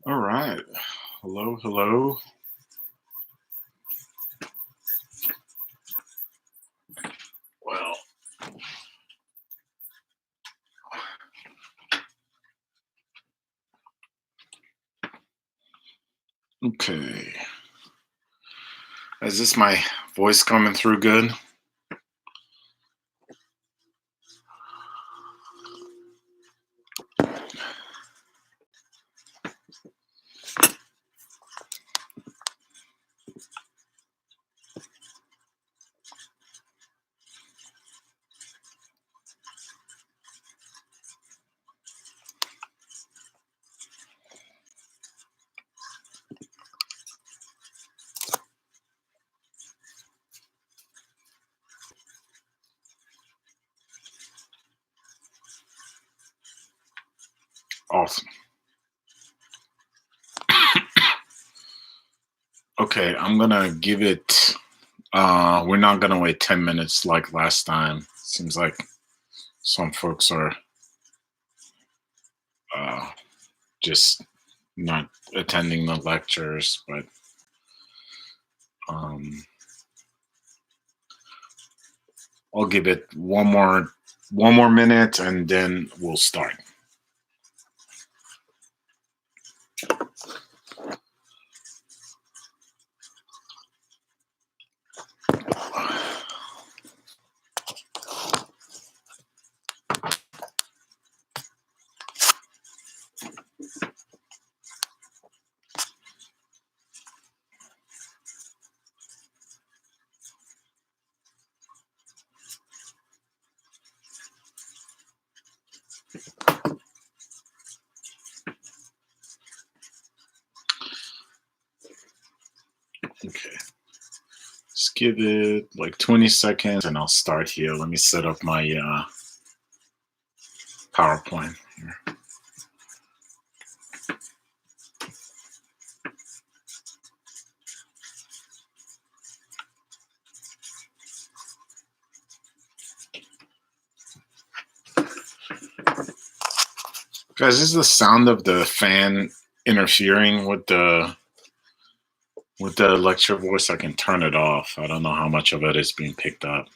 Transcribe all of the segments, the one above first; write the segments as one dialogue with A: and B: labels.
A: All right. Hello, hello. Well, okay. Is this my voice coming through good? Awesome. Okay, I'm gonna give it we're not gonna wait 10 minutes like last time. Seems like some folks are uh just not attending the lectures, but um I'll give it one more minute and then we'll start. Okay. Just give it like 20 seconds and I'll start here. Let me set up my PowerPoint here. Guys, this is the sound of the fan interfering with the lecture voice. I can turn it off. I don't know how much of it is being picked up.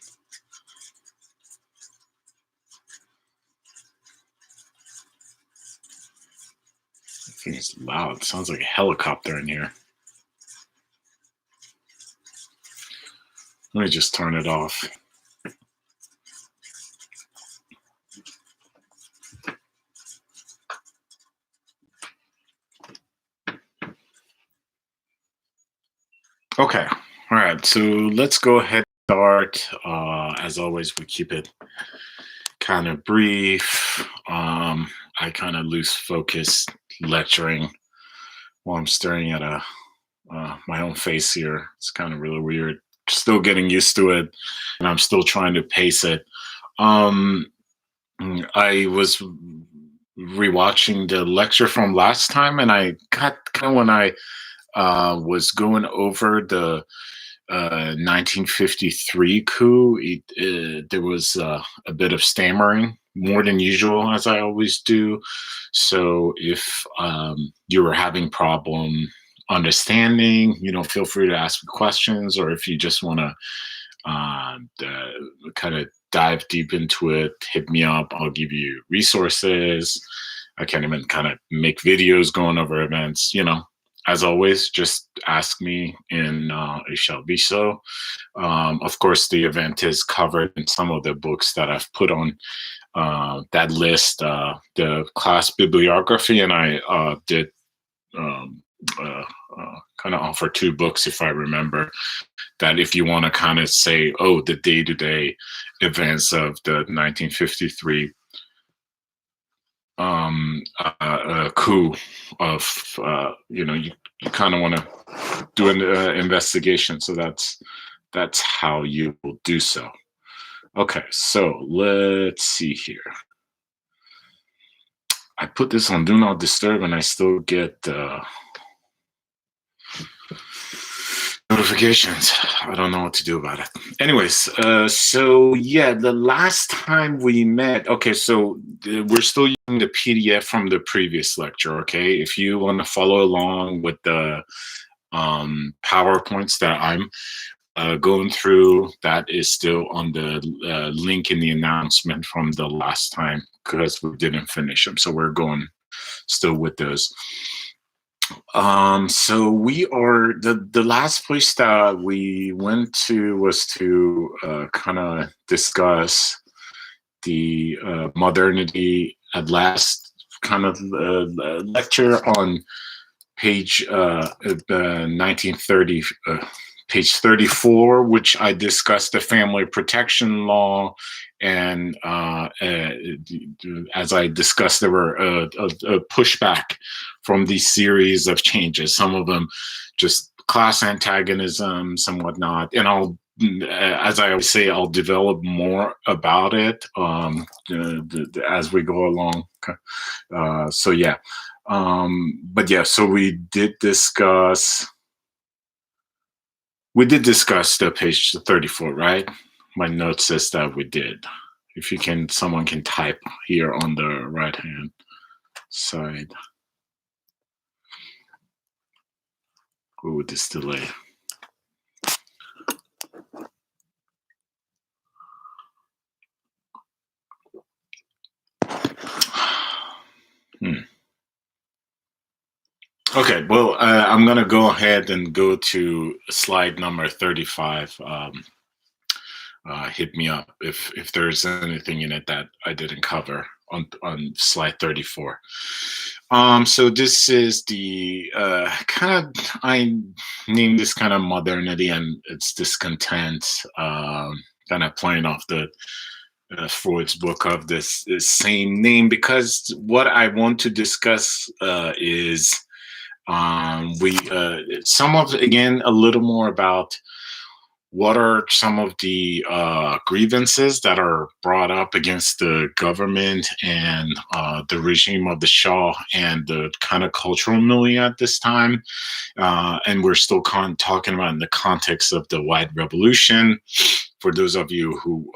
A: I think it's loud. It sounds like a helicopter in here. Let me just turn it off. Okay. All right. So let's go ahead and start. As always, we keep it kind of brief. I kind of lose focus lecturing while I'm staring at my own face here. It's kind of really weird. Still getting used to it, and I'm still trying to pace it. Um, I was rewatching the lecture from last time, and I got kind of when I was going over the 1953 coup. There was a bit of stammering, more than usual, as I always do. So if you were having problem understanding, feel free to ask me questions, or if you just want to kind of dive deep into it, hit me up. I'll give you resources. I can even kind of make videos going over events. As always, just ask me and it shall be so. Of course, the event is covered in some of the books that I've put on that list, the class bibliography, and I did um, kind of offer two books, if I remember, that if you want to kind of say, oh, the day-to-day events of the 1953 coup of you kind of want to do an investigation, so that's how you will do so. Okay, so let's see here. I put this on do not disturb and I still get Notifications. I don't know what to do about it. Anyways, so yeah, the last time we met, okay, so we're still using the PDF from the previous lecture, okay? If you want to follow along with the PowerPoints that I'm going through, that is still on the link in the announcement from the last time because we didn't finish them. So we're going still with those. So we are the last place that we went to was to kind of discuss the modernity at last kind of lecture on page 1930 page 34, which I discussed the family protection law. And as I discussed, there were a pushback from these series of changes, some of them just class antagonisms and whatnot. And as I always say, I'll develop more about it as we go along. So yeah. But yeah, so we did discuss the page 34, right? My note says that we did. If you can, someone can type here on the right hand side. Ooh, this delay. Okay, well, I'm going to go ahead and go to slide number 35. Hit me up if there's anything in it that I didn't cover on slide 34. So this is the kind of, I named this kind of modernity and its discontent, kind of playing off the Freud's book of this same name, because what I want to discuss is we some of, again, a little more about what are some of the grievances that are brought up against the government and the regime of the Shah and the kind of cultural milieu at this time. And we're still talking about in the context of the White Revolution. For those of you who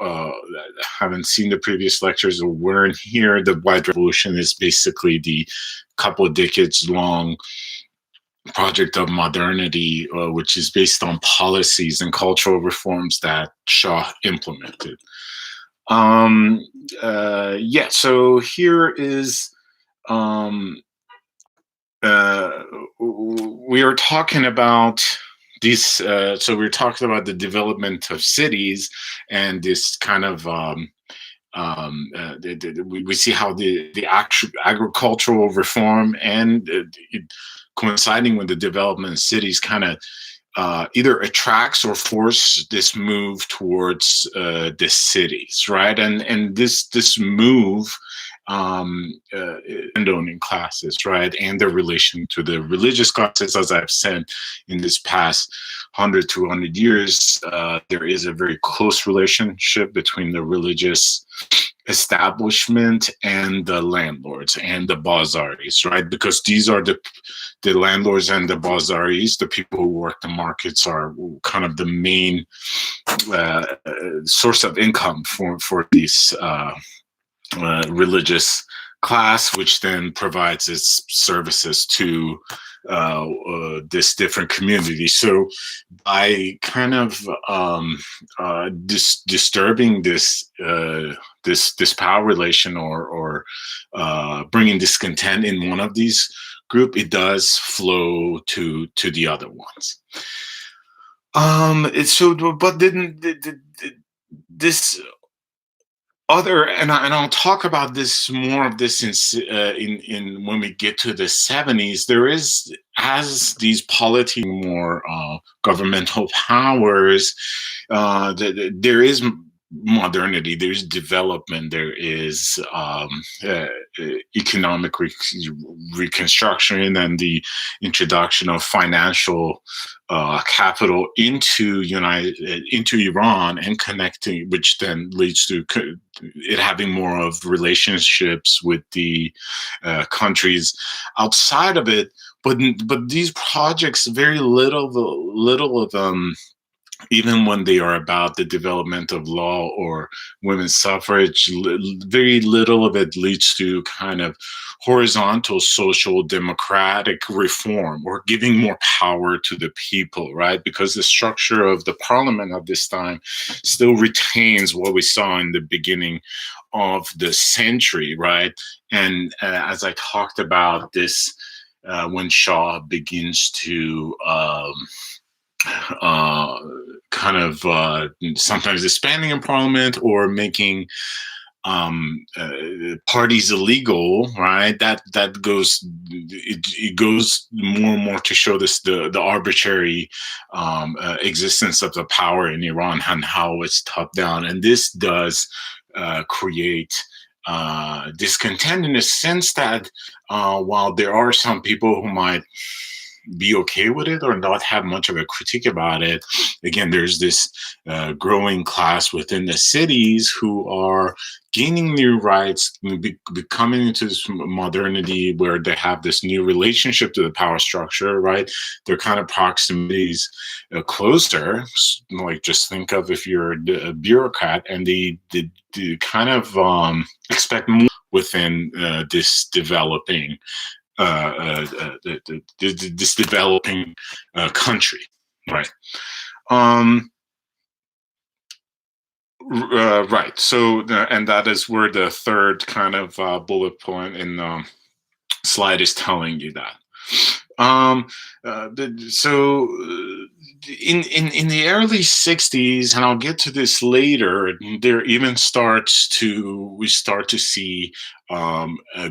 A: haven't seen the previous lectures or weren't here, the White Revolution is basically the couple of decades long project of modernity, which is based on policies and cultural reforms that Shah implemented. Yeah, so here is, we are talking about these, so we're talking about the development of cities and this kind of, we see how the actual agricultural reform and coinciding with the development of cities kind of either attracts or force this move towards the cities, right? And this move landowning classes, right, and their relation to the religious classes, as I've said, in this past 100 to 200 years, there is a very close relationship between the religious establishment and the landlords and the bazaris, right? Because these are the landlords and the bazaris, the people who work the markets, are kind of the main source of income for these religious class, which then provides its services to this different community. So by kind of disturbing this this power relation, or bringing discontent in one of these group, it does flow to the other ones. It's so, but then this other, and I'll talk about this more of this in when we get to the 70s. There is, as these polity more governmental powers, there is modernity, there's development, there is economic reconstruction, and the introduction of financial capital into Iran, and connecting, which then leads to it having more of relationships with the countries outside of it. But these projects, very little of them, even when they are about the development of law or women's suffrage, very little of it leads to kind of horizontal social democratic reform or giving more power to the people, right? Because the structure of the parliament of this time still retains what we saw in the beginning of the century, right? And as I talked about this, when Shaw begins to uh, kind of sometimes expanding in parliament or making parties illegal, right? That goes, it goes more and more to show this the arbitrary existence of the power in Iran and how it's top down, and this does create discontent, in a sense that while there are some people who might be okay with it or not have much of a critique about it, again, there's this growing class within the cities who are gaining new rights, becoming into this modernity where they have this new relationship to the power structure, right? Their kind of proximities closer. Like, just think of if you're a bureaucrat, and they kind of expect more within this developing this developing country, right? Um, right. So, and that is where the third kind of bullet point in the slide is telling you that. So in the early 60s, and I'll get to this later, there even we start to see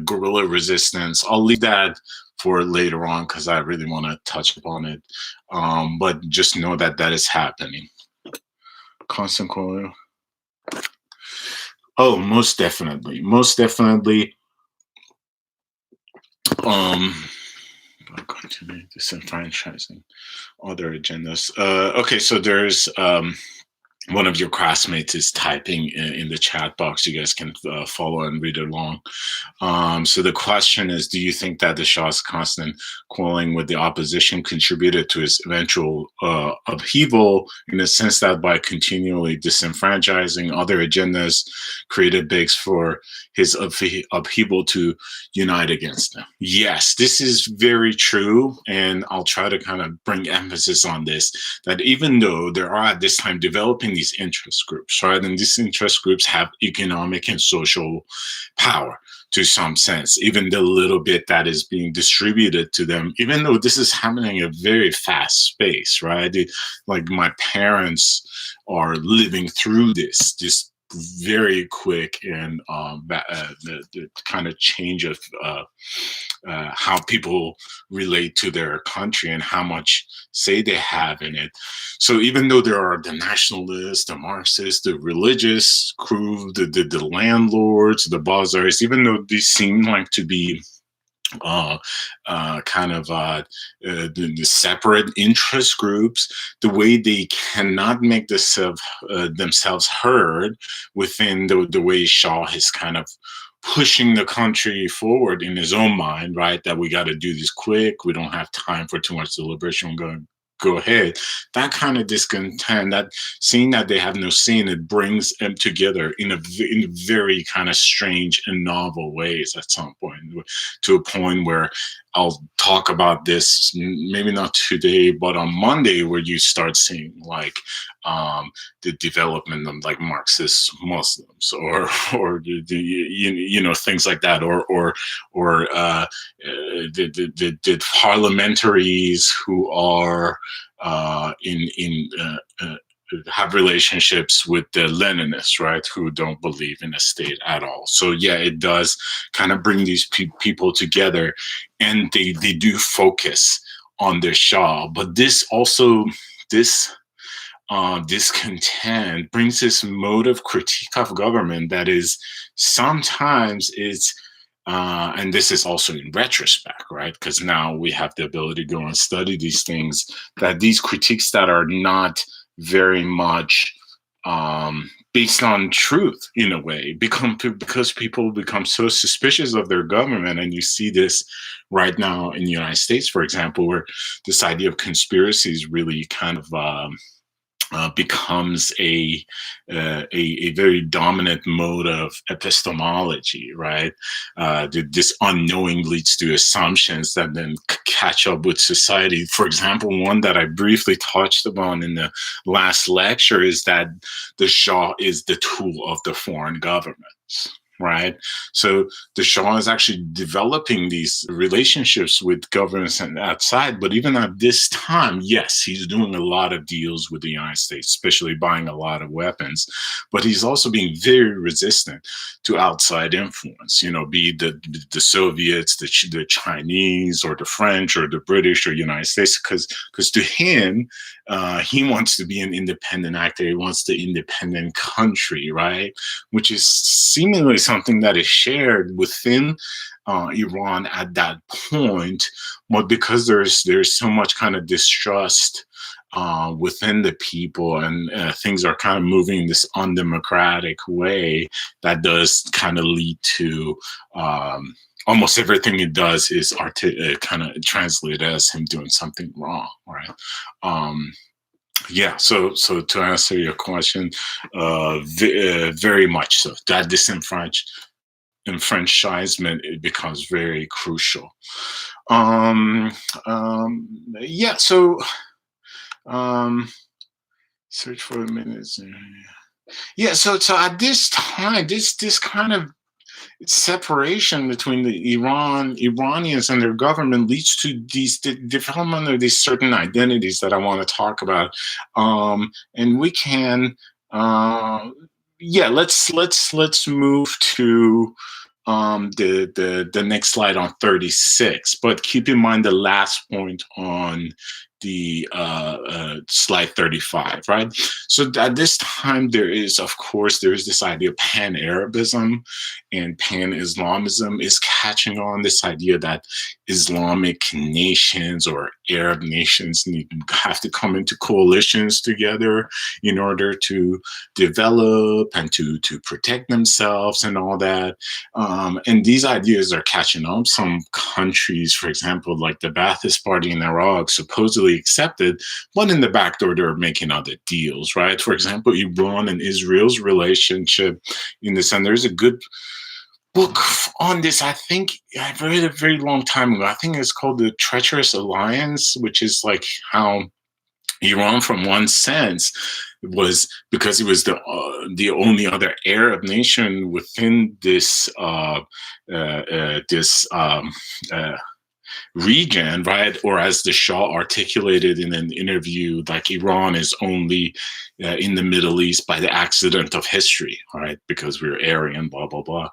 A: guerrilla resistance. I'll leave that for later on because I really want to touch upon it. But just know that that is happening. Constant colonial. Oh, most definitely, most definitely. Continue disenfranchising other agendas. Okay, so there's one of your classmates is typing in the chat box. You guys can follow and read along. So the question is, do you think that the Shah's constant quarreling with the opposition contributed to his eventual upheaval, in the sense that by continually disenfranchising other agendas, created begs for his upheaval to unite against them? Yes, this is very true. And I'll try to kind of bring emphasis on this, that even though there are at this time developing these interest groups, right? And these interest groups have economic and social power to some sense, even the little bit that is being distributed to them, even though this is happening at a very fast space, right? Like, my parents are living through this very quick, and the kind of change of how people relate to their country and how much say they have in it. So even though there are the nationalists, the Marxists, the religious crew, the landlords, the bazaars, even though these seem like to be the separate interest groups, the way they cannot make themselves heard within the way Shaw is kind of pushing the country forward in his own mind, right? That we got to do this quick. We don't have time for too much deliberation. We're going to go ahead. That kind of discontent, that seeing that they have no say, it brings them together in very kind of strange and novel ways at some point, to a point where I'll talk about this, maybe not today, but on Monday, where you start seeing like the development of like Marxist Muslims, or things like that, or the parliamentaries who are have relationships with the Leninists, right, who don't believe in a state at all. So yeah, it does kind of bring these people together, and they do focus on their Shah. But this discontent brings this mode of critique of government that is sometimes it's and this is also in retrospect, right? Because now we have the ability to go and study these things, that these critiques that are not very much based on truth in a way become, because people become so suspicious of their government. And you see this right now in the United States, for example, where this idea of conspiracies really kind of becomes a very dominant mode of epistemology, right? This unknowing leads to assumptions that then catch up with society. For example, one that I briefly touched upon in the last lecture is that the Shah is the tool of the foreign governments. Right. So the Shah is actually developing these relationships with governments and outside. But even at this time, yes, he's doing a lot of deals with the United States, especially buying a lot of weapons. But he's also being very resistant to outside influence, be it the Soviets, the Chinese, or the French, or the British, or United States, because to him, he wants to be an independent actor. He wants the independent country, right? Which is seemingly something that is shared within Iran at that point, but because there's so much kind of distrust within the people, and things are kind of moving in this undemocratic way, that does kind of lead to almost everything he does is kind of translated as him doing something wrong, right? Yeah, so to answer your question, very much so. That disenfranchisement, it becomes very crucial. Yeah, so search for a minute. Yeah, so at this time, this kind of separation between the Iranians and their government leads to the development of these certain identities that I want to talk about, and we can, yeah, let's move to the next slide on 36. But keep in mind the last point on the slide 35, right? So at this time, there is this idea of pan-Arabism and pan-Islamism is catching on. This idea that Islamic nations or Arab nations have to come into coalitions together in order to develop and to protect themselves and all that. And these ideas are catching up. Some countries, for example, like the Ba'athist Party in Iraq, supposedly accepted, but in the back door, they're making other deals, right? For example, Iran and Israel's relationship in this, and there's a good book on this. I think I read it a very long time ago. I think it's called The Treacherous Alliance, which is like how Iran, from one sense, was, because it was the only other Arab nation within this region, right? Or as the Shah articulated in an interview, like Iran is only in the Middle East by the accident of history, right? Because we're Aryan, blah, blah, blah.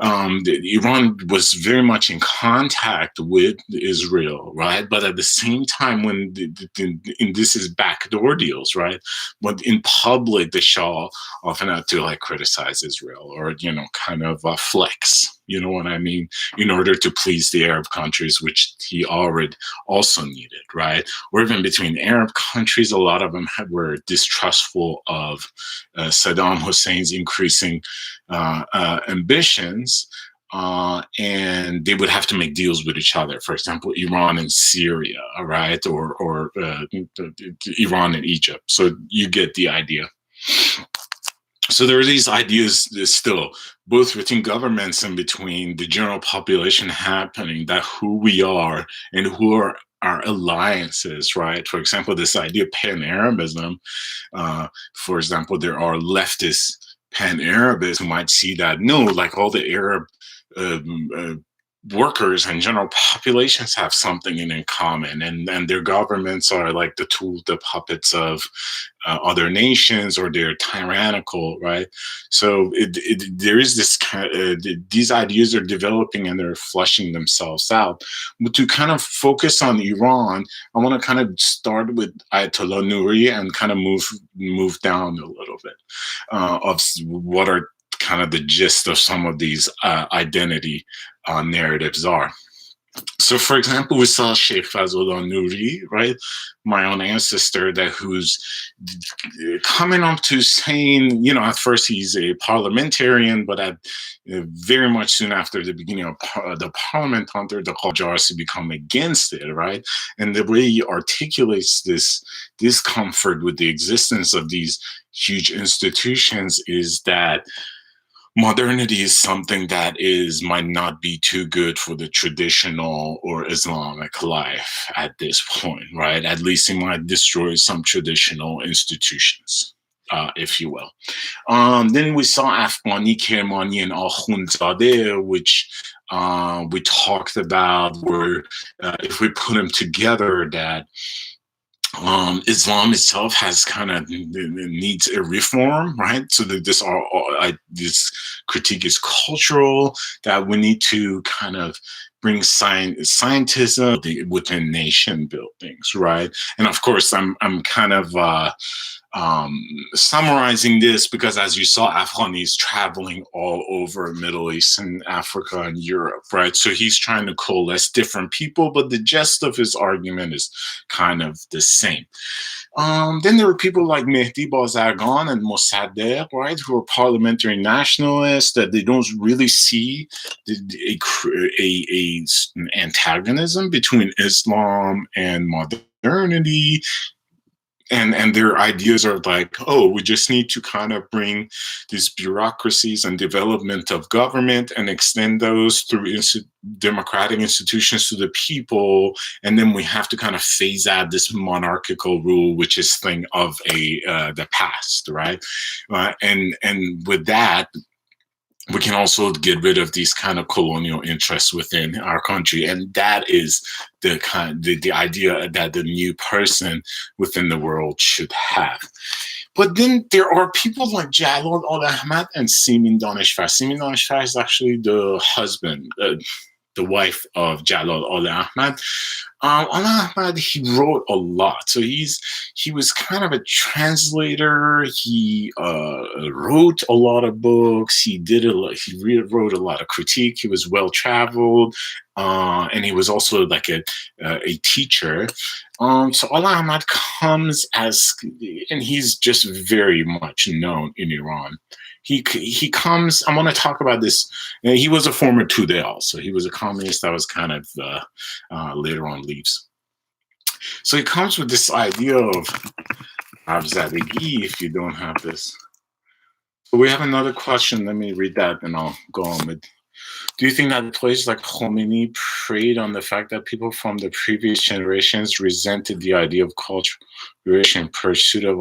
A: Iran was very much in contact with Israel, right? But at the same time, when this is backdoor deals, right? But in public, the Shah often had to like criticize Israel or, kind of flex, you know what I mean? In order to please the Arab countries, which he already also needed, right? Or even between Arab countries, a lot of them were distrustful of Saddam Hussein's increasing ambitions, and they would have to make deals with each other. For example, Iran and Syria, right? Or Iran and Egypt. So you get the idea. So there are these ideas still, both within governments and between the general population, happening, that who we are and who are our alliances, right? For example, this idea of pan-Arabism, for example, there are leftist pan-Arabists who might see that, no, like all the Arab workers and general populations have something in common, and their governments are like the tools, the puppets of other nations, or they're tyrannical, right? So there is this kind these ideas are developing and they're flushing themselves out. But to kind of focus on Iran, I want to kind of start with Ayatollah Nuri and kind of move down a little bit of what are kind of the gist of some of these identity narratives are. So, for example, we saw Sheikh Fazlullah Nuri, right? My own ancestor, that who's coming up to saying, at first he's a parliamentarian, but at very much soon after the beginning of the parliament, under the Qajars, to become against it, right? And the way he articulates this discomfort with the existence of these huge institutions is that modernity is something that might not be too good for the traditional or Islamic life at this point, right? At least it might destroy some traditional institutions, if you will. Then we saw Afghani, Kermani, and Akhundzadeh, which we talked about, where if we put them together, that Islam itself has kind of needs a reform, right? So that this critique is cultural, that we need to kind of bring scientism within nation buildings, right? And of course, I'm kind of summarizing this because, as you saw, Afghani is traveling all over Middle East and Africa and Europe, right? So he's trying to coalesce different people, but the gist of his argument is kind of the same. Then there were people like Mehdi Bazargan and Mossadegh, right, who are parliamentary nationalists, that they don't really see an antagonism between Islam and modernity. And their ideas are like, oh, we just need to kind of bring these bureaucracies and development of government and extend those through democratic institutions to the people. And then we have to kind of phase out this monarchical rule, which is thing of the past, right? And with that, we can also get rid of these kind of colonial interests within our country. And that is the idea that the new person within the world should have. But then there are people like Jalal al-Ahmad and Simin Daneshvar. Simin Daneshvar is actually the husband, the wife of Jalal al-Ahmad. Al-Ahmad, he wrote a lot. So he was kind of a translator. He wrote a lot of books. He wrote a lot of critique. He was well traveled, and he was also like a teacher. So Al-Ahmad comes and he's just very much known in Iran. He comes. I want to talk about this. He was a former Tudeh also. He was a communist that was kind of later on leaves. So he comes with this idea of Afzadagi, if you don't have this. So we have another question. Let me read that and I'll go on with. Do you think that players like Khomeini preyed on the fact that people from the previous generations resented the idea of cultural pursuit of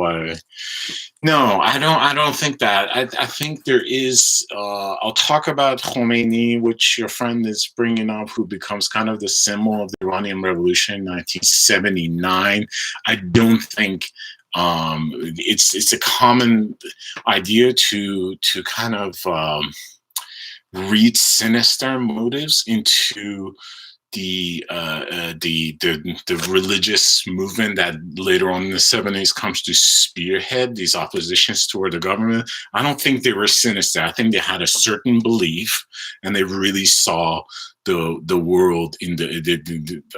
A: No, I don't think that. I think there is. I'll talk about Khomeini, which your friend is bringing up, who becomes kind of the symbol of the Iranian Revolution in 1979. I don't think it's a common idea to kind of read sinister motives into the religious movement that later on in the 70s comes to spearhead these oppositions toward the government. I don't think they were sinister. I think they had a certain belief, and they really saw the world in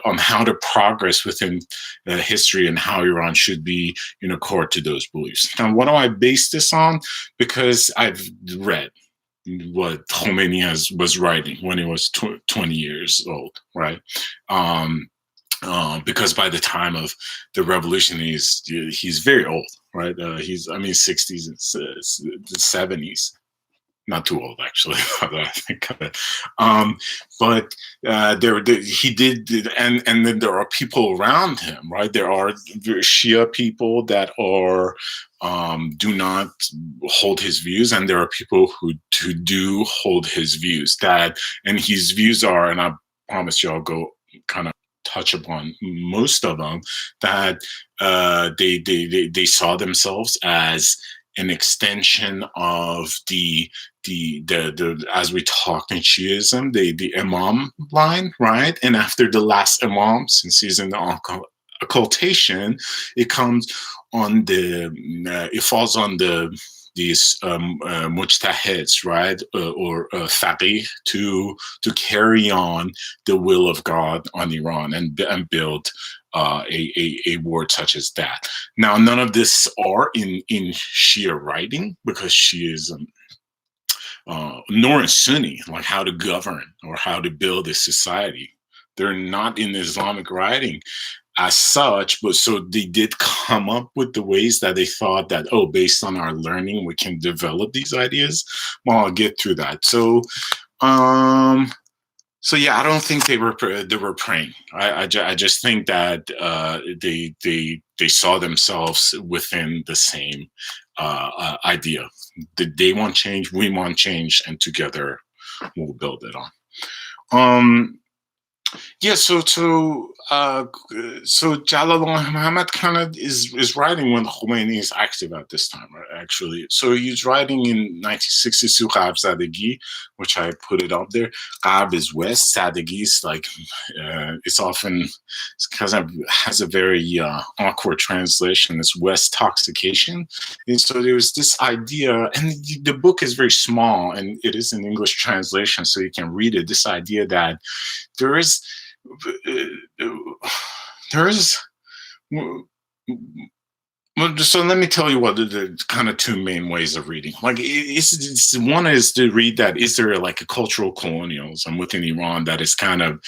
A: on how to progress within history and how Iran should be in accord to those beliefs. Now, what do I base this on? Because I've read what Khomeini was writing when he was 20 years old, right? Because by the time of the revolution, he's very old, right? He's 60s and 70s. not too old actually. I think of it. Um, but he did, and then there are people around him, right? There are Shia people that are do not hold his views, and there are people who do hold his views. That and his views are, and I promise you, I'll go kind of touch upon most of them. That they saw themselves as an extension of the as we talked in Shiism, the Imam line, right? And after the last Imam, since he's in the occultation, it comes on it falls on these mujtahids, right, or faqih, to carry on the will of God on Iran and build a word such as that. Now, none of this are in Shia writing, because Shiism, nor in Sunni, like how to govern or how to build a society. They're not in Islamic writing as such, but so they did come up with the ways that they thought that, oh, based on our learning, we can develop these ideas. Well, I'll get through that. Um, so yeah, I don't think they were praying. I just think that they saw themselves within the same idea. They want change, we want change, and together we'll build it on. Um, yeah, so Jalal Muhammad kind of is writing when Khomeini is active at this time, right? Actually, so he's writing in 1962 Gharb Zadegi, which I put it up there. Gharb is west, Zadegi is like it's often because it has a very awkward translation. It's west toxication, and so there was this idea, and the book is very small, and it is an English translation, so you can read it. This idea that there is there is well, so let me tell you what the kind of two main ways of reading. Like, one is to read that is there like a cultural colonialism within Iran that is kind of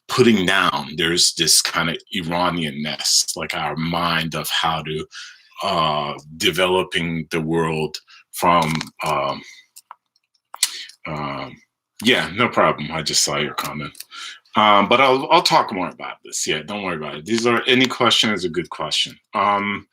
A: putting down. There's this kind of Iranianness, like our mind of how to developing the world from. Yeah, no problem. I just saw your comment. But I'll talk more about this. Yeah, don't worry about it. Any question is a good question. Um,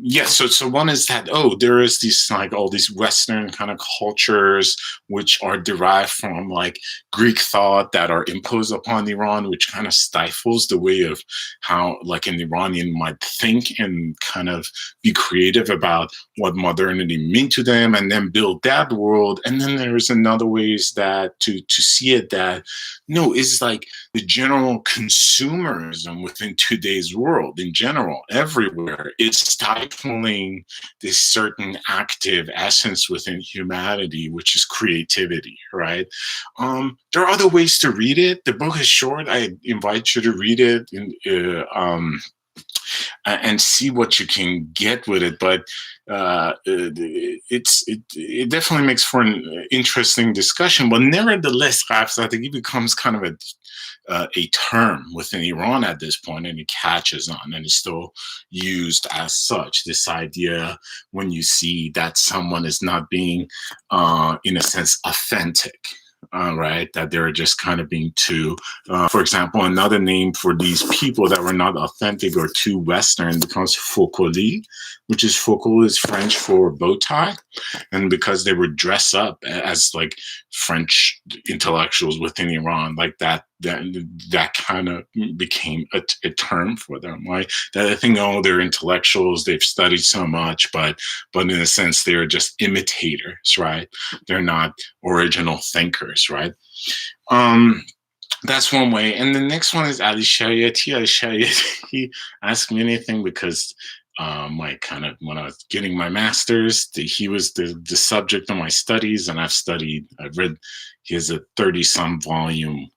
A: yeah, so one is that, oh, there is these like all these Western kind of cultures which are derived from like Greek thought that are imposed upon Iran, which kind of stifles the way of how like an Iranian might think and kind of be creative about what modernity means to them, and then build that world. And then there's another ways that to see it that no, it's like the general consumerism within today's world in general, everywhere, is stifling this certain active essence within humanity, which is creativity, right? There are other ways to read it. The book is short. I invite you to read it and see what you can get with it. But it definitely makes for an interesting discussion. But nevertheless, Rhapsody becomes kind of a term within Iran at this point, and it catches on and is still used as such. This idea when you see that someone is not being, in a sense, authentic. Right, that they're just kind of being too, for example, another name for these people that were not authentic or too Western becomes faucoli, which is faucol is French for bow tie, and because they would dress up as like French intellectuals within Iran, like that kind of became a term for them, right? That I think, oh, they're intellectuals, they've studied so much, but in a sense, they're just imitators, right? They're not original thinkers, right? That's one way. And the next one is Ali Shariati. Ali Shariati asked me anything because my kind of when I was getting my master's, he was the subject of my studies, and I've read, he has a 30-some volume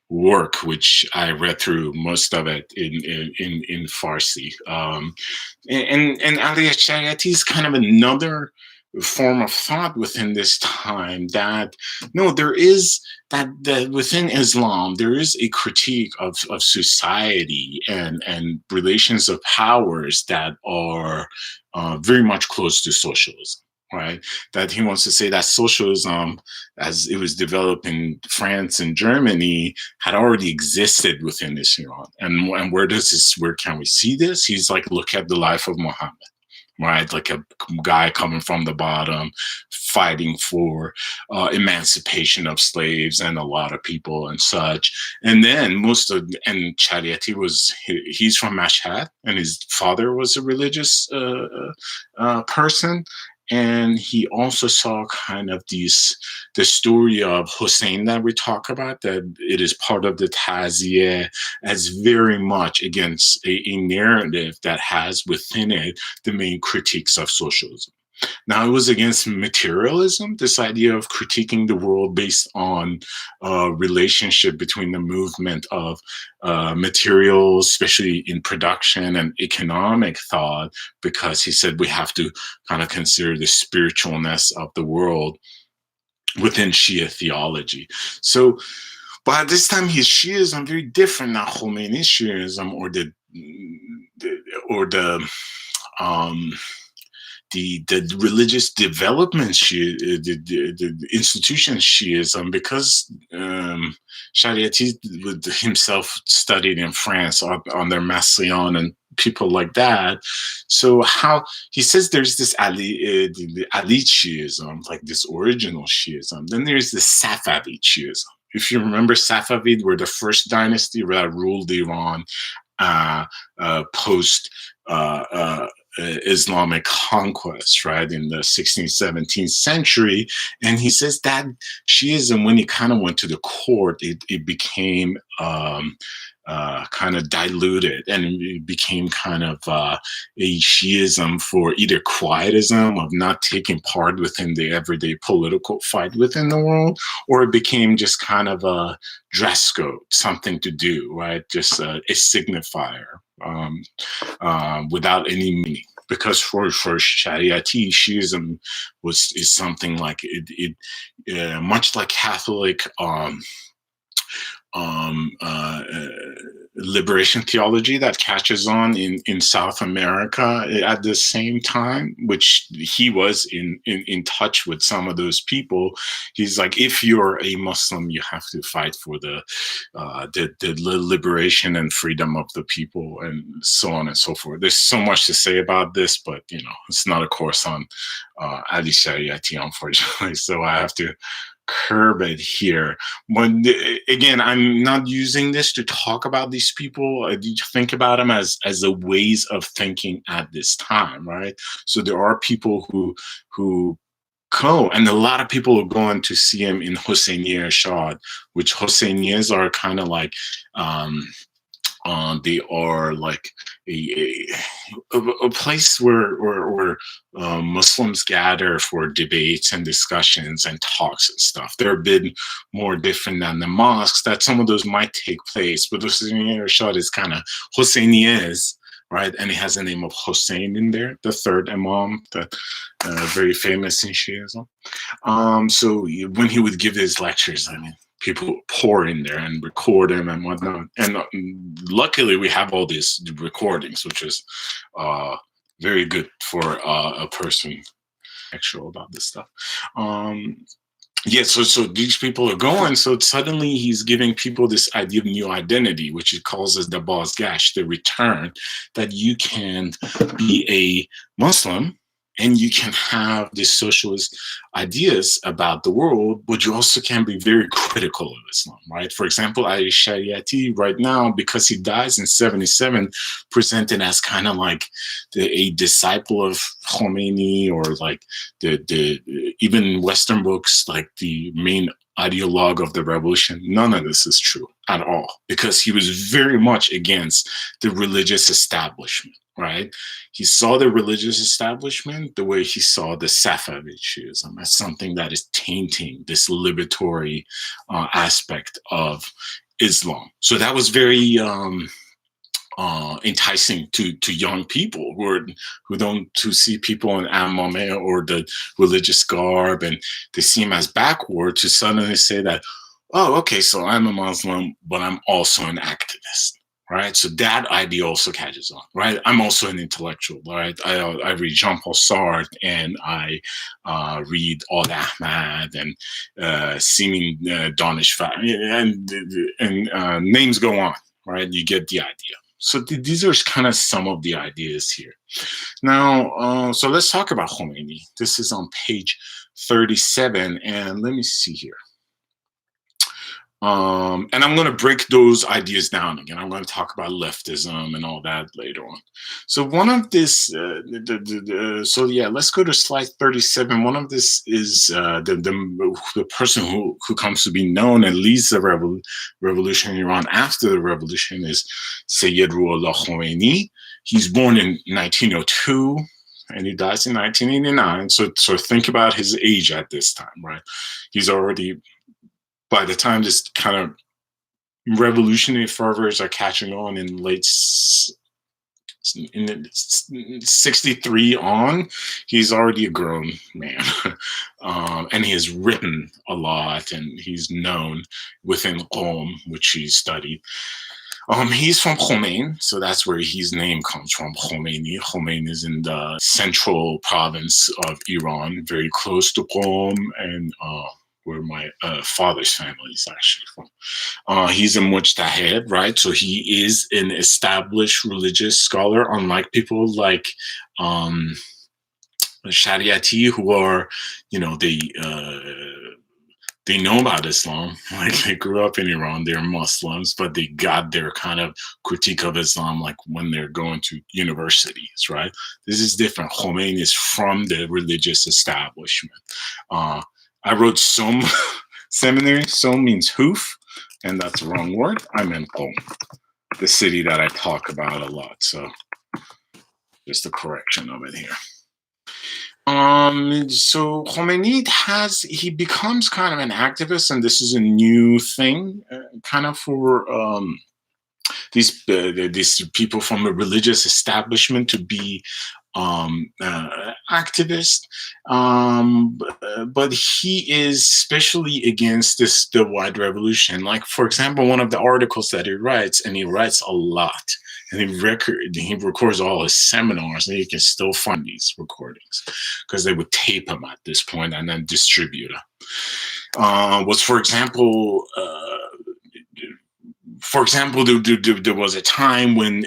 A: work, which I read through most of it in Farsi. And Ali Shariati is kind of another form of thought within this time that no, there is that within Islam there is a critique of society and relations of powers that are very much close to socialism. right? That he wants to say that socialism, as it was developed in France and Germany, had already existed within this Iran. And where can we see this? He's like, look at the life of Muhammad, right? Like a guy coming from the bottom, fighting for emancipation of slaves and a lot of people and such. And then and Shariati he's from Mashhad, and his father was a religious person. And he also saw kind of the story of Hussein that we talk about, that it is part of the Taziyah, as very much against a narrative that has within it the main critiques of socialism. Now, it was against materialism, this idea of critiquing the world based on relationship between the movement of materials, especially in production and economic thought, because he said we have to kind of consider the spiritualness of the world within Shia theology. So, but at this time, his Shiism very different than Khomeini's Shiism um, the religious development the institution Shiism, because Shariati himself studied in France under Massillon and people like that. So how he says there's this the Ali Shiism, like this original Shiism. Then there's the Safavid Shiism. If you remember, Safavid were the first dynasty that ruled Iran post Islamic conquest, right, in the 16th, 17th century. And he says that Shiism, when it kind of went to the court, it became kind of diluted, and it became kind of a Shiism for either quietism, of not taking part within the everyday political fight within the world, or it became just kind of a dress code, something to do, right? Just a signifier without any meaning. Because for Shariati, Shiism is something like much like Catholic liberation theology that catches on in South America at the same time, which he was in touch with some of those people. He's like, if you're a Muslim, you have to fight for the liberation and freedom of the people, and so on and so forth. There's so much to say about this, but it's not a course on Ali Shariati, unfortunately, so I have to curb it here. But again, I'm not using this to talk about these people. I think about them as the ways of thinking at this time, right? So there are people who go, and a lot of people are going to see him in Hosseini Ershad, which Hosseinias are kind of like they are like a place where Muslims gather for debates and discussions and talks and stuff. They're a bit more different than the mosques, that some of those might take place, but the Hosseini Ershad is kind of Hosseinias, right? And it has the name of Hussein in there, the third Imam, that very famous in Shiism. So when he would give his lectures, I mean, people pour in there and record him and whatnot. And luckily, we have all these recordings, which is very good for a person actual about this stuff. Yeah, so these people are going. So suddenly he's giving people this idea of new identity, which he calls as the Bazgash, the return, that you can be a Muslim and you can have these socialist ideas about the world, but you also can be very critical of Islam, right? For example, Ali Shariati right now, because he dies in 77, presented as kind of like a disciple of Khomeini, or like even in Western books, like the main ideologue of the revolution. None of this is true at all, because he was very much against the religious establishment. Right? He saw the religious establishment the way he saw the Safavid Shiism, as something that is tainting this liberatory aspect of Islam. So that was very enticing to young people who see people in amameh or the religious garb, and they seem as backward, to suddenly say that, oh, okay, so I'm a Muslim, but I'm also an activist. right? So that idea also catches on, right? I'm also an intellectual, right? I read Jean-Paul Sartre, and I read Old Ahmad, and Simin Danish, and names go on, right? You get the idea. So these are kind of some of the ideas here. Now, so let's talk about Khomeini. This is on page 37, and let me see here. And I'm going to break those ideas down again. I'm going to talk about leftism and all that later on. So one of this, so yeah, let's go to slide 37. One of this is the person who comes to be known and leads the revolution in Iran after the revolution is Sayyid Ruhollah Khomeini. He's born in 1902 and he dies in 1989. So think about his age at this time, right? He's already, by the time this kind of revolutionary fervors are catching on in in 63 on, he's already a grown man. And he has written a lot, and he's known within Qom, which he studied. He's from Khomein, so that's where his name comes from, Khomeini. Khomein is in the central province of Iran, very close to Qom, and where my father's family is actually from. He's a mujtahid, right? So he is an established religious scholar, unlike people like Shariati, who are, they know about Islam, like they grew up in Iran, they're Muslims, but they got their kind of critique of Islam like when they're going to universities, right? This is different. Khomeini is from the religious establishment. I wrote Som seminary. Som means hoof, and that's the wrong word. I meant Qom, the city that I talk about a lot. So just a correction of it here. So Khomeini he becomes kind of an activist, and this is a new thing, kind of for these people from a religious establishment to be activist, but he is especially against the white revolution. Like, for example, one of the articles that he writes, and he writes a lot, and he records all his seminars, and you can still find these recordings because they would tape them at this point and then distribute them. Was, for example, there was a time when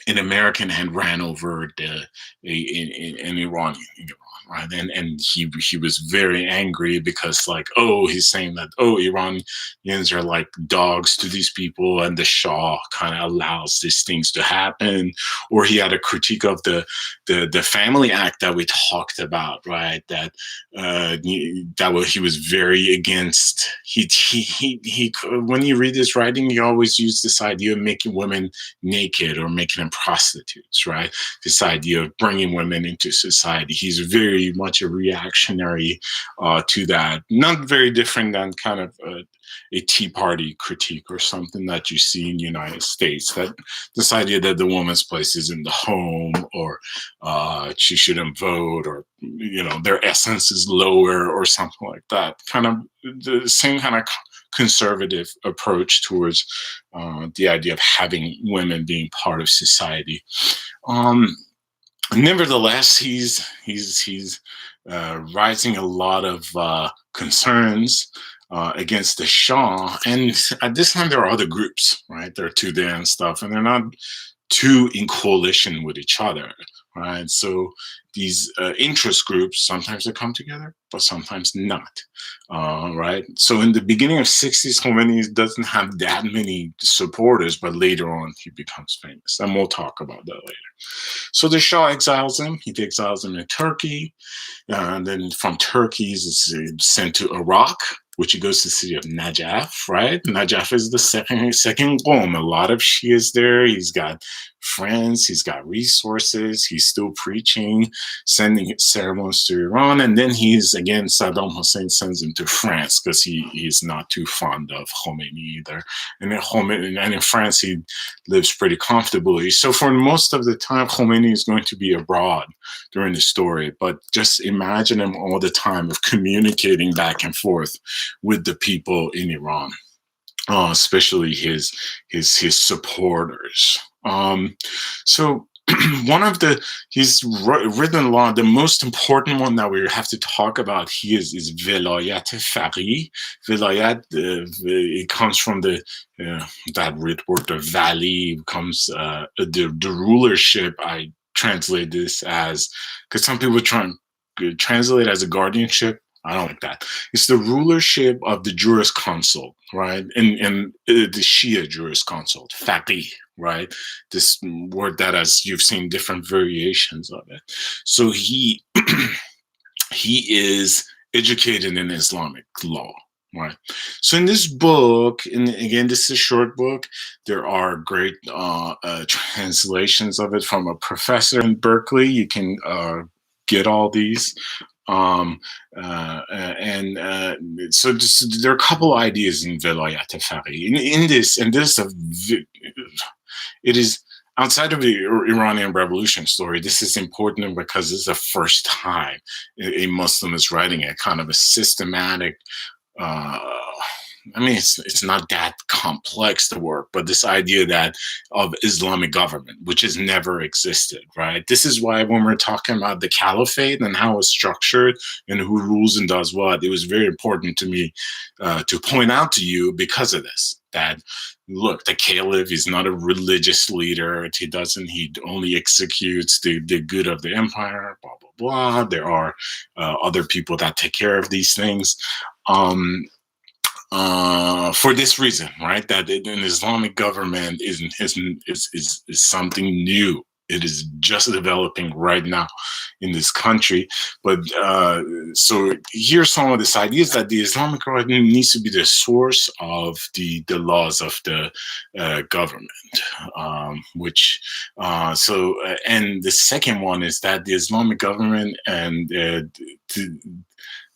A: an American had ran over an Iranian, right? And he was very angry because, like, he's saying that, Iranians are like dogs to these people, and the Shah kind of allows these things to happen. Or he had a critique of the Family Act that we talked about, right? That he was very against. He when you read his writing, he always used this idea of making women naked or making them prostitutes, right? This idea of bringing women into society. He's very much a reactionary to that. Not very different than kind of a Tea Party critique or something that you see in the United States. That this idea that the woman's place is in the home, or she shouldn't vote, or their essence is lower, or something like that. Kind of the same kind of conservative approach towards the idea of having women being part of society. Nevertheless, he's rising a lot of concerns against the Shah, and at this time there are other groups, right? There are Tudeh and stuff, and they're not too in coalition with each other, right? So these interest groups, sometimes they come together, but sometimes not, right? So in the beginning of 60s, Khomeini doesn't have that many supporters, but later on he becomes famous, and we'll talk about that later. So the Shah exiles him. He exiles him in Turkey, and then from Turkey he's sent to Iraq, which he goes to the city of Najaf, right? Najaf is the second Qom. A lot of Shias there. He's got friends, he's got resources, he's still preaching, sending ceremonies to Iran, and then Saddam Hussein sends him to France because he's not too fond of Khomeini either. And in France, he lives pretty comfortably. So for most of the time, Khomeini is going to be abroad during the story, but just imagine him all the time of communicating back and forth with the people in Iran. especially his supporters. So one of the he's written a lot. The most important one that we have to talk about here is Velayat Faqih. Velayat, it comes from that root word, the valley. Comes the rulership. I translate this as, because some people try and translate as a guardianship. I don't like that. It's the rulership of the jurisconsult, right? And the Shia jurisconsult, faqih, right? This word that, as you've seen different variations of it. So he is educated in Islamic law, right? So in this book, and again, this is a short book, there are great translations of it from a professor in Berkeley. You can get all these. Um, and so there are a couple ideas in Velayat Faqih. In this, and this it is outside of the Iranian Revolution story. This is important because it's the first time a Muslim is writing a kind of a systematic. Uh, I mean, it's not that complex to work, but this idea that of Islamic government, which has never existed, right? This is why when we're talking about the caliphate and how it's structured and who rules and does what, it was very important to me to point out to you because of this, that look, the caliph is not a religious leader. He only executes the good of the empire, blah, blah, blah. There are other people that take care of these things. For this reason, right? That an Islamic government is something new. It is just developing right now in this country. But so here's some of these ideas that the Islamic government needs to be the source of the laws of the government. And the second one is that the Islamic government and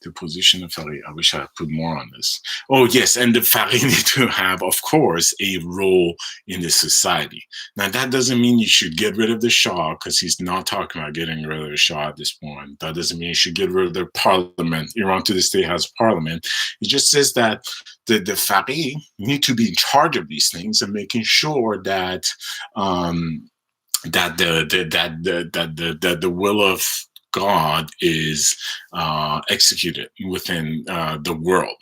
A: the position of Faqih. I wish I had put more on this. Oh, yes. And the Faqih need to have, of course, a role in the society. Now, that doesn't mean you should get rid of the Shah, because he's not talking about getting rid of the Shah at this point. That doesn't mean you should get rid of the parliament. Iran to this day has parliament. It just says that the Faqih need to be in charge of these things and making sure that the will of God is executed within the world.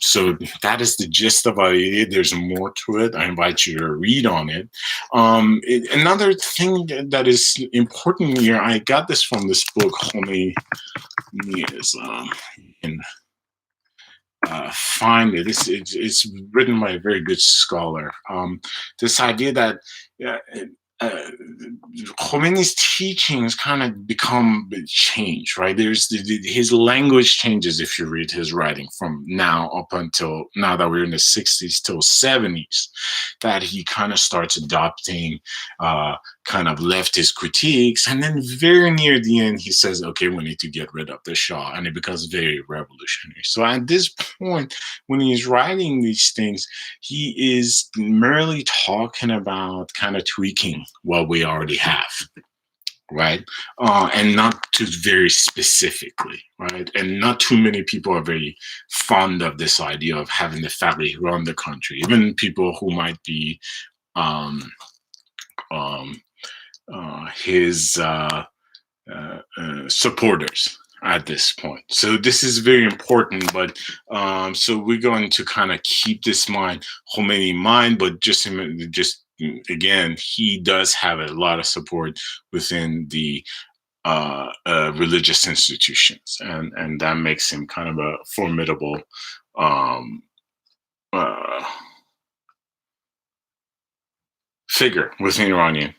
A: So that is the gist of it. There's more to it. I invite you to read on it. Another thing that is important here, I got this from this book, Khomeini is in find it. It's written by a very good scholar. This idea that Khomeini's teachings kind of become changed, right? His language changes if you read his writing from now up until now that we're in the 60s till 70s, that he kind of starts adopting kind of leftist critiques. And then very near the end, he says, okay, we need to get rid of the Shah. And it becomes very revolutionary. So at this point, when he's writing these things, he is merely talking about kind of tweaking what we already have, right? And not too very specifically, right? And not too many people are very fond of this idea of having the Faqih run the country, even people who might be his supporters at this point. So this is very important, but so we're going to kind of keep this Khomeini in mind, but just again, he does have a lot of support within the religious institutions, and that makes him kind of a formidable figure within Iranian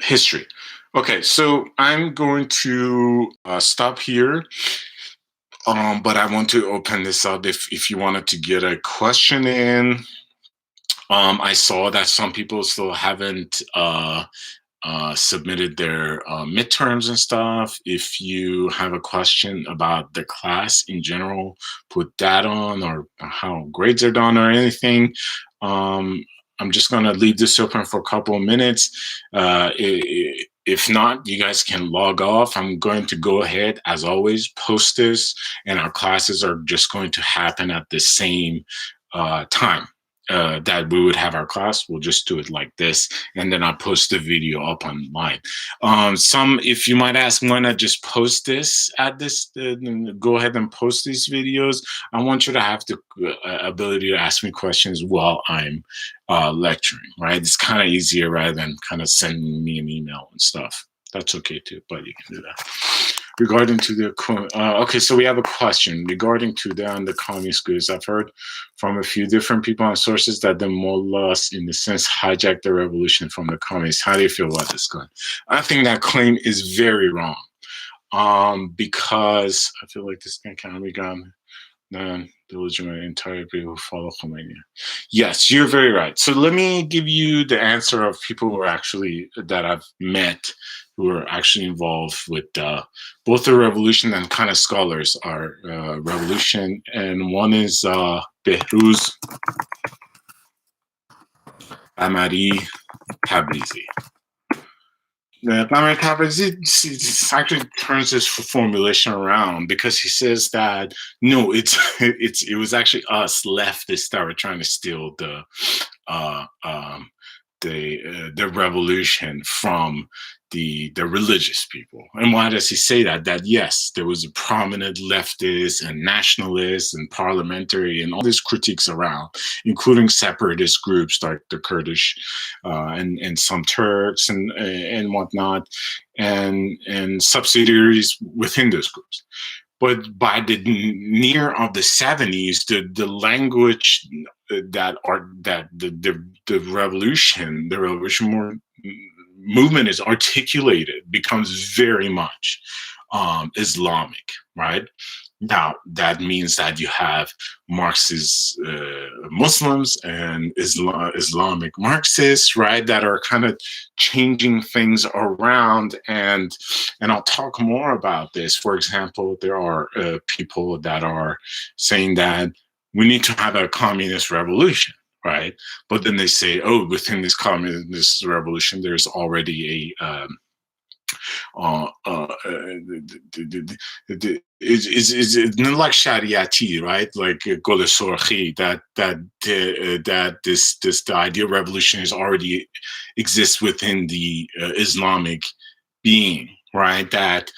A: history. Okay, so I'm going to stop here, but I want to open this up if you wanted to get a question in. I saw that some people still haven't submitted their midterms and stuff. If you have a question about the class in general, put that on, or how grades are done or anything. I'm just going to leave this open for a couple of minutes. if not, you guys can log off. I'm going to go ahead, as always, post this, and our classes are just going to happen at the same time that we would have our class. We'll just do it like this, and then I'll post the video up online. If you might ask, why not just post this at this? Go ahead and post these videos. I want you to have the ability to ask me questions while I'm lecturing, right? It's kind of easier rather than kind of sending me an email and stuff. That's okay too, but you can do that. Regarding to the okay, so we have a question regarding to the communist goods. I've heard from a few different people and sources that the mullahs, in the sense, hijacked the revolution from the communists. How do you feel about this claim? I think that claim is very wrong. Because I feel like this thing can be gone. The legitimate entire people who follow Khomeini. Yes, you're very right. So let me give you the answer of people who are actually that I've met who are actually involved with both the revolution and kind of scholars are revolution. And one is Behruz Amari Tabrizi. Amari Tabrizi actually turns this formulation around because he says that no, it was actually us leftists that were trying to steal uh, um, the revolution from the religious people. And why does he say that? That yes, there was a prominent leftist and nationalist and parliamentary and all these critiques around, including separatist groups like the Kurdish and some Turks and whatnot, and subsidiaries within those groups. But by the near of the 70s, the language that the revolution movement is articulated becomes very much Islamic, right? Now that means that you have Marxist Muslims and Islamic Marxists, right? That are kind of changing things around, and I'll talk more about this. For example, there are people that are saying that we need to have a communist revolution, right? But then they say, oh, within this communist revolution, there's already a it's not like Shariati, right? Like Gole Sorhi, that this the idea of revolution is already exists within the Islamic being, right? That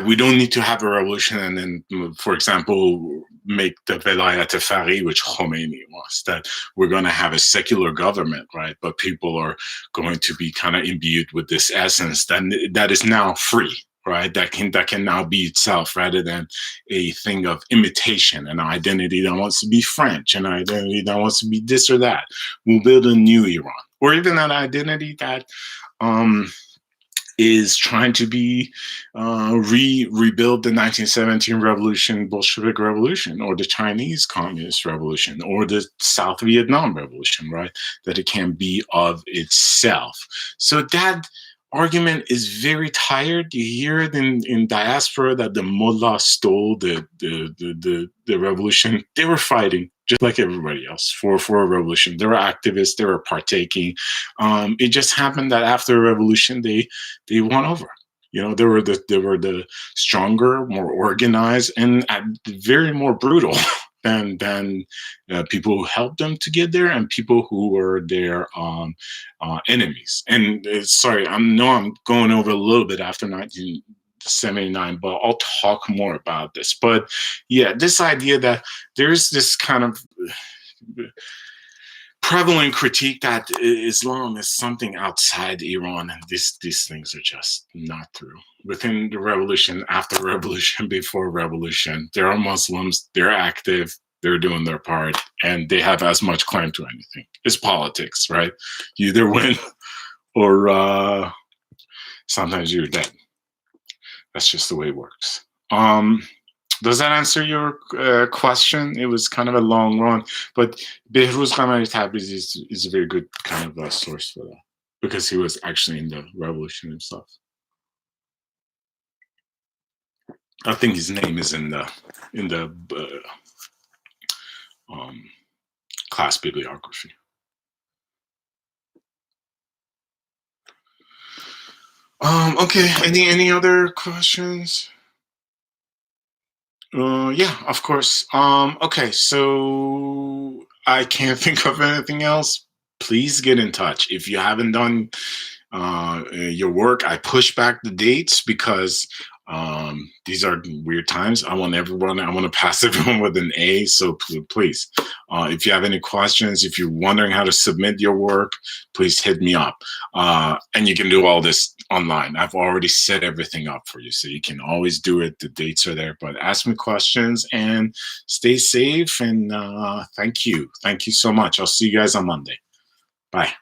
A: we don't need to have a revolution and then, for example, make the Velayat Fari, which Khomeini was, that we're going to have a secular government, right? But people are going to be kind of imbued with this essence that is now free, right? That can now be itself rather than a thing of imitation, an identity that wants to be French, an identity that wants to be this or that. We'll build a new Iran, or even an identity that is trying to be rebuild the 1917 revolution, Bolshevik revolution, or the Chinese Communist revolution, or the South Vietnam revolution, right? That it can be of itself. So that argument is very tired. You hear it in diaspora that the mullah stole the revolution. They were fighting just like everybody else for a revolution. They were activists. They were partaking. It just happened that after the revolution, they won over. You know, they were the stronger, more organized, and very more brutal than people who helped them to get there and people who were their enemies. And sorry, I'm going over a little bit after 1979, but I'll talk more about this. But yeah, this idea that there's this kind of prevalent critique that Islam is something outside Iran, and these things are just not true. Within the revolution, after revolution, before revolution, there are Muslims, they're active, they're doing their part, and they have as much claim to anything. It's politics, right? You either win or sometimes you're dead. That's just the way it works. Does that answer your question? It was kind of a long run, but Behruz Qamari Tabrizi is a very good kind of source for that because he was actually in the revolution himself. I think his name is in the class bibliography. Okay. Any other questions? Yeah, of course. Okay, so I can't think of anything else. Please get in touch. If you haven't done your work, I push back the dates because these are weird times. I want to pass everyone with an A. So please, if you have any questions, if you're wondering how to submit your work, please hit me up. And you can do all this online. I've already set everything up for you. So you can always do it. The dates are there. But ask me questions and stay safe. And thank you. Thank you so much. I'll see you guys on Monday. Bye.